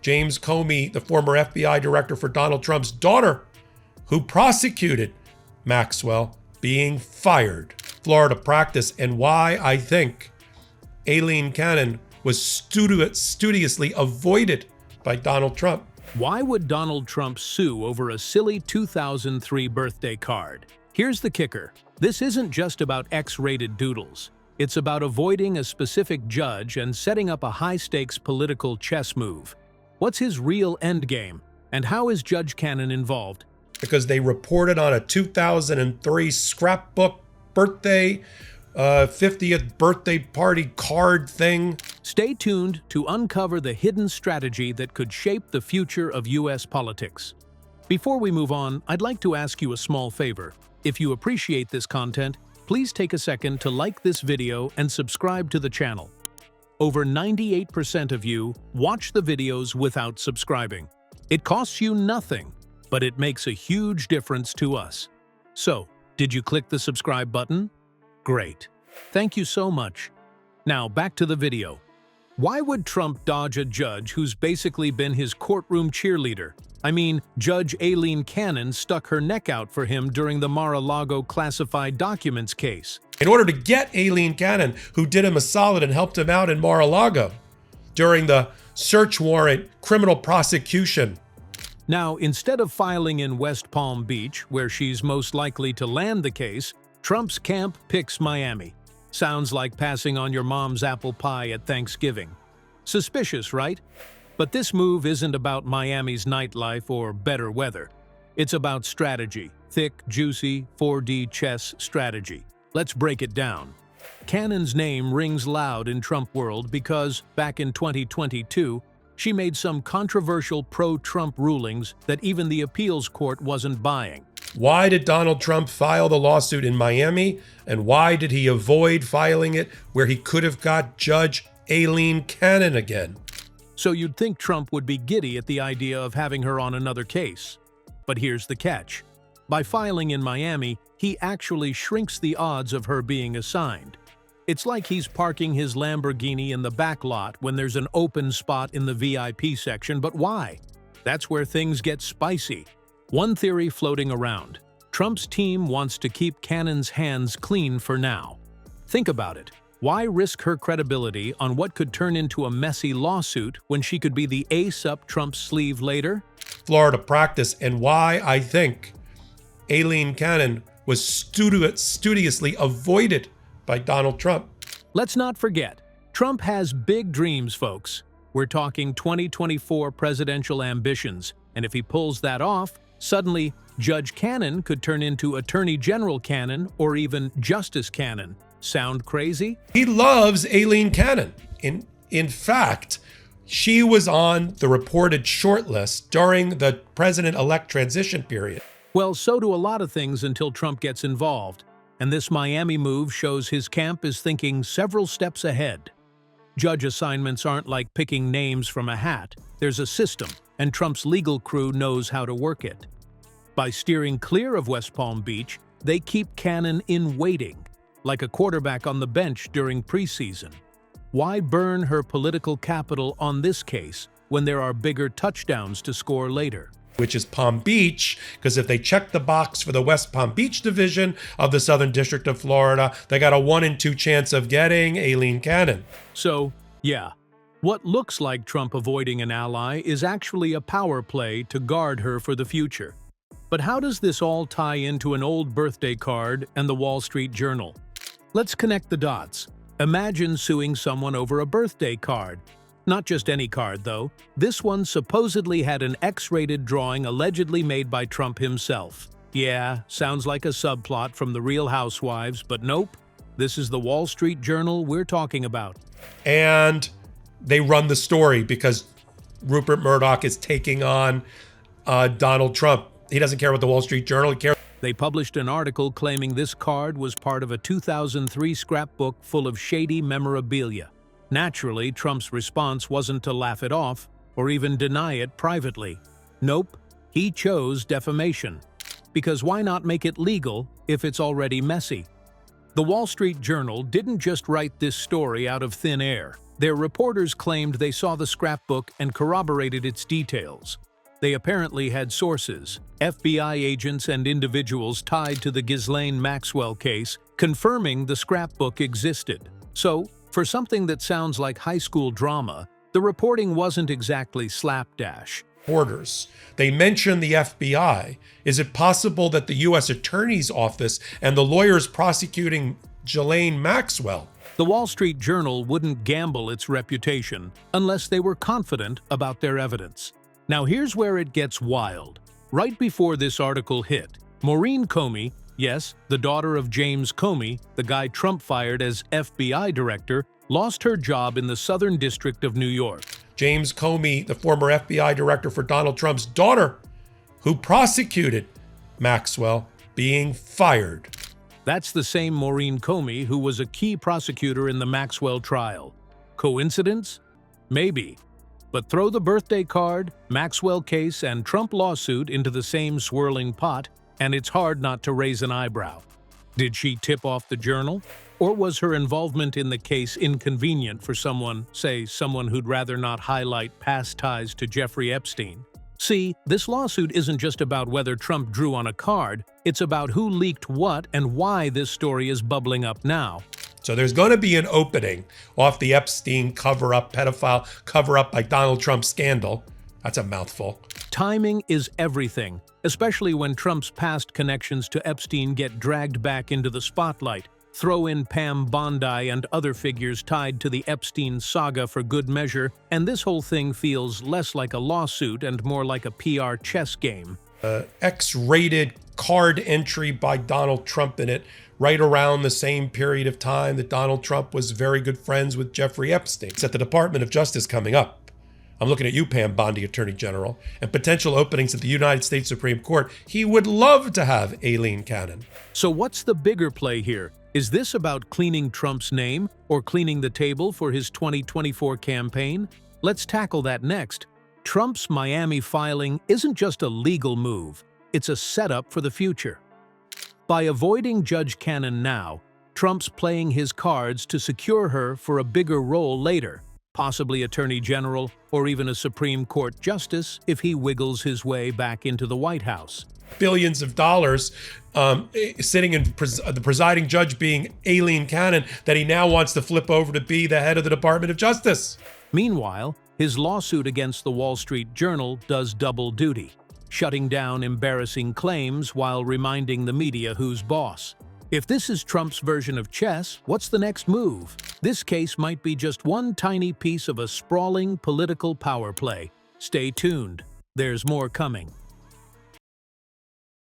James Comey, the former FBI director for Donald Trump's daughter, who prosecuted Maxwell, being fired. Florida practice and why I think Aileen Cannon was studiously avoided by Donald Trump. Why would Donald Trump sue over a silly 2003 birthday card? Here's the kicker. This isn't just about X-rated doodles. It's about avoiding a specific judge and setting up a high-stakes political chess move. What's his real endgame? And how is Judge Cannon involved? Because they reported on a 2003 scrapbook birthday, 50th birthday party card thing. Stay tuned to uncover the hidden strategy that could shape the future of U.S. politics. Before we move on, I'd like to ask you a small favor. If you appreciate this content, please take a second to like this video and subscribe to the channel. Over 98% of you watch the videos without subscribing. It costs you nothing, but it makes a huge difference to us. So, did you click the subscribe button? Great. Thank you so much. Now back to the video. Why would Trump dodge a judge who's basically been his courtroom cheerleader? I mean, Judge Aileen Cannon stuck her neck out for him during the Mar-a-Lago classified documents case. In order to get Aileen Cannon, who did him a solid and helped him out in Mar-a-Lago during the search warrant criminal prosecution. Now, instead of filing in West Palm Beach, where she's most likely to land the case, Trump's camp picks Miami. Sounds like passing on your mom's apple pie at Thanksgiving. Suspicious, right? But this move isn't about Miami's nightlife or better weather. It's about strategy, thick, juicy 4D chess strategy. Let's break it down. Cannon's name rings loud in Trump world because, back in 2022, she made some controversial pro-Trump rulings that even the appeals court wasn't buying. Why did Donald Trump file the lawsuit in Miami? And why did he avoid filing it where he could have got Judge Aileen Cannon again? So you'd think Trump would be giddy at the idea of having her on another case. But here's the catch. By filing in Miami, he actually shrinks the odds of her being assigned. It's like he's parking his Lamborghini in the back lot when there's an open spot in the VIP section, but why? That's where things get spicy. One theory floating around. Trump's team wants to keep Cannon's hands clean for now. Think about it. Why risk her credibility on what could turn into a messy lawsuit when she could be the ace up Trump's sleeve later? Florida practice and why I think Aileen Cannon was studiously avoided by Donald Trump. Let's not forget, Trump has big dreams, folks. We're talking 2024 presidential ambitions, and if he pulls that off, suddenly Judge Cannon could turn into Attorney General Cannon or even Justice Cannon. Sound crazy? He loves Aileen Cannon. In fact, she was on the reported shortlist during the president-elect transition period. Well, so do a lot of things until Trump gets involved. And this Miami move shows his camp is thinking several steps ahead. Judge assignments aren't like picking names from a hat. There's a system, and Trump's legal crew knows how to work it. By steering clear of West Palm Beach, they keep Cannon in waiting, like a quarterback on the bench during preseason. Why burn her political capital on this case when there are bigger touchdowns to score later? Which is Palm Beach, because if they check the box for the West Palm Beach division of the Southern District of Florida, they got a 1 in 2 chance of getting Aileen Cannon. So, yeah, what looks like Trump avoiding an ally is actually a power play to guard her for the future. But how does this all tie into an old birthday card and the Wall Street Journal? Let's connect the dots. Imagine suing someone over a birthday card. Not just any card, though. This one supposedly had an X-rated drawing allegedly made by Trump himself. Yeah, sounds like a subplot from The Real Housewives, but nope. This is the Wall Street Journal we're talking about. And they run the story because Rupert Murdoch is taking on Donald Trump. He doesn't care about the Wall Street Journal. He cares. They published an article claiming this card was part of a 2003 scrapbook full of shady memorabilia. Naturally, Trump's response wasn't to laugh it off or even deny it privately. Nope, he chose defamation. Because why not make it legal if it's already messy? The Wall Street Journal didn't just write this story out of thin air. Their reporters claimed they saw the scrapbook and corroborated its details. They apparently had sources, FBI agents and individuals tied to the Ghislaine Maxwell case, confirming the scrapbook existed. So, for something that sounds like high school drama, the reporting wasn't exactly slapdash. Reporters. They mention the FBI. Is it possible that the U.S. Attorney's Office and the lawyers prosecuting Ghislaine Maxwell? The Wall Street Journal wouldn't gamble its reputation unless they were confident about their evidence. Now here's where it gets wild. Right before this article hit, Maureen Comey, yes, the daughter of James Comey, the guy Trump fired as FBI director, lost her job in the Southern District of New York. James Comey, the former FBI director for Donald Trump's daughter, who prosecuted Maxwell, being fired. That's the same Maureen Comey who was a key prosecutor in the Maxwell trial. Coincidence? Maybe. But throw the birthday card, Maxwell case, and Trump lawsuit into the same swirling pot, and it's hard not to raise an eyebrow. Did she tip off the Journal? Or was her involvement in the case inconvenient for someone, say, someone who'd rather not highlight past ties to Jeffrey Epstein? See, this lawsuit isn't just about whether Trump drew on a card, it's about who leaked what and why this story is bubbling up now. So there's going to be an opening off the Epstein cover-up, pedophile cover-up by Donald Trump scandal. That's a mouthful. Timing is everything, especially when Trump's past connections to Epstein get dragged back into the spotlight. Throw in Pam Bondi and other figures tied to the Epstein saga for good measure, and this whole thing feels less like a lawsuit and more like a PR chess game. X-rated card entry by Donald Trump in it, right around the same period of time that Donald Trump was very good friends with Jeffrey Epstein. It's at the Department of Justice coming up. I'm looking at you, Pam Bondi, Attorney General, and potential openings at the United States Supreme Court. He would love to have Aileen Cannon. So what's the bigger play here? Is this about cleaning Trump's name or cleaning the table for his 2024 campaign? Let's tackle that next. Trump's Miami filing isn't just a legal move, it's a setup for the future. By avoiding Judge Cannon now, Trump's playing his cards to secure her for a bigger role later, possibly Attorney General or even a Supreme Court justice if he wiggles his way back into the White House. Billions of dollars sitting in the presiding judge being Aileen Cannon that he now wants to flip over to be the head of the Department of Justice. Meanwhile, his lawsuit against the Wall Street Journal does double duty, shutting down embarrassing claims while reminding the media who's boss. If this is Trump's version of chess, what's the next move? This case might be just one tiny piece of a sprawling political power play. Stay tuned. There's more coming.